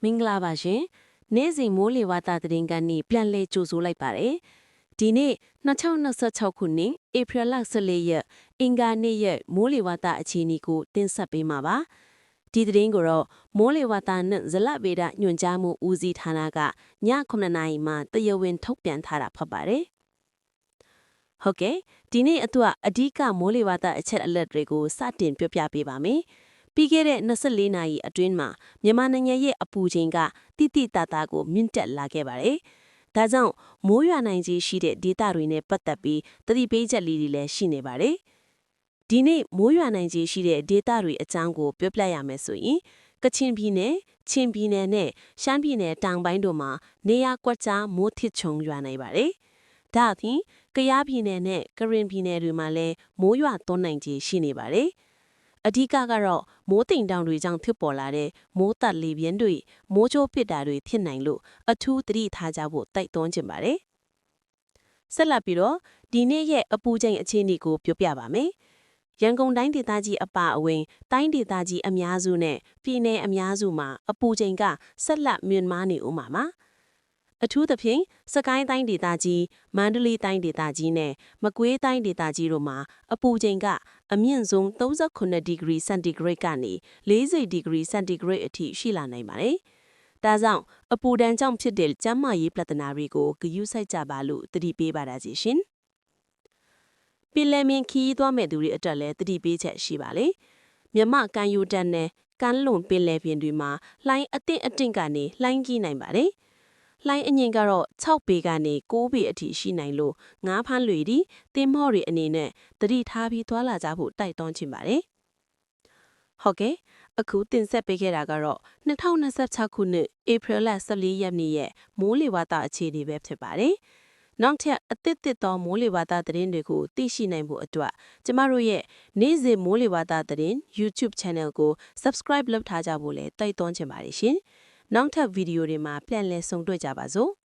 မင်္ဂလာပါရှင်နေ့စဉ်မိုးလေဝသသတင်းကနေပြန်လည်ကြိုဆိုလိုက်ပါတယ်ဒီနေ့2026ခုနှစ်ဧပြီလ14ရက်အင်္ဂါနေ့ရက်မိုးလေဝသအခြေအနေကိုတင်ဆက်ပေးမှာပါဒီသတင်းကိုတော့မိုးလေဝသနဲ့ဇလဗေဒညွှန်ကြားမှုဦးစီးဌာနကည9:00နာရီမှတရားဝင်ထုတ်ပြန်ထားတာဖြစ်ပါတယ်ဟုတ်ကဲ့ဒီနေ့အတွက်အဓိကမိုးလေဝသအချက်အလက်တွေကိုစတင်ပြောပြပေးပါမယ်ပြီးခဲ့တဲ့24နာရီအတွင်းမှာမြန်မာနိုင်ငံရဲ့အပူချိန်ကတိတိတသားကိုမြင့်တက်လာခဲ့ပါတယ်။ဒါကြောင့်မိုးရွာနိုင်ခြေရှိတဲ့ဒေသတွေနဲ့ပတ်သက်ပြီးသတိပေးချက်လေးတွေလည်းရှိနေပါတယ်။ဒီနေ့မိုးရွာနိုင်ခြေရှိတဲ့ဒေသတွေအကြောင်းကိုပြောပြရမယ်ဆိုရင်ကချင်ပြည်နယ်၊ချင်းပြည်နယ်နဲ့ရှမ်းပြည်နယ်တောင်ပိုင်းတို့မှာနေရာကွက်ကြားမိုးထစ်ချုံရွာနိုင်ပါတယ်။ဒါအပြင်ကယားပြည်နယ်နဲ့ကရင်ပြည်နယ်တွေမှာလည်းမိုးရွာသွန်းနိုင်ခြေရှိနေပါတယ်။အဓိကကတော့မိုးတိမ်တောင်တွေကြောင့်ဖြစ်ပေါ်လာတဲ့မိုးတက်လေပြင်းတွေမိုးချိုးပစ်တာတွေဖြစ်နိုင်လို့အထူးသတိထားကြဖို့တိုက်တွန်းချင်ပါတယ်။ဆက်လက်ပြီးတော့ဒီနေ့ရဲ့အပူချိန်အခြေအနေကိုပြောပြပါမယ်။ရန်ကုန်တိုင်းဒေသကြီးအပါအဝင်တိုင်းဒေသကြီးအများစုနဲ့ပြည်내အများစုမှာအပူချိန်ကဆက်လက်မြင့်မားနေဦးမှာပါ။အထူးသဖြင့်စကိုင်းတိုင်းဒေသကြီးမန္တလေးတိုင်းဒေသကြီးနဲ့မကွေးတိုင်းဒေသကြီးတို့မှာအပူချိန်ကအမြင့်ဆုံး38ဒီဂရီစင်တီဂရိတ်ကနေ40ဒီဂရီစင်တီဂရိတ်အထိရှိလာနိုင်ပါတယ်။ဒါကြောင့်အပူဒဏ်ကြောင့်ဖြစ်တဲ့ကျန်းမာရေးပြဿနာတွေကိုဂရုစိုက်ကြပါလို့သတိပေးပါရစေရှင်။ပင်လယ်မြင့်ခီးသွားမဲ့သူတွေအတွက်လည်းသတိပေးချက်ရှိပါလေ။မြမကန်ယူတန်နဲ့ကမ်းလွန်ပင်လယ်ပြင်တွေမှာလှိုင်းအင့်ကနေလှိုင်းကြီးနိုင်ပါတယ်။လှိုင်းအငင်ကတော့6ပေကနေ9ပေအထိရှိနိုင်လို့ငါးဖမ်းလွေဒီတင်းမော့တွေအနေနဲ့သတိထားပြီးသွားလာကြဖို့တိုက်တွန်းချင်ပါတယ်။ဟုတ်ကဲ့အခုတင်ဆက်ပေးခဲ့တာကတော့2026ခုနှစ်ဧပြီလ14ရက်နေ့ရဲ့မိုးလေဝသအခြေအနေပဲဖြစ်ပါတယ်။နောက်ထပ်အသစ်သောမိုးလေဝသသတင်းတွေကိုသိရှိနိုင်ဖို့အတွက်ကျမတို့ရဲ့နေ့စဉ်မိုးလေဝသသတင်း YouTube Channel ကို Subscribe လုပ်ထားကြဖို့လည်းတိုက်တွန်းချင်ပါတယ်ရှင်။နောက်ထပ်ဗီဒီယိုတွေမှာပြန်လည်ဆုံတွေ့ကြပါစို့။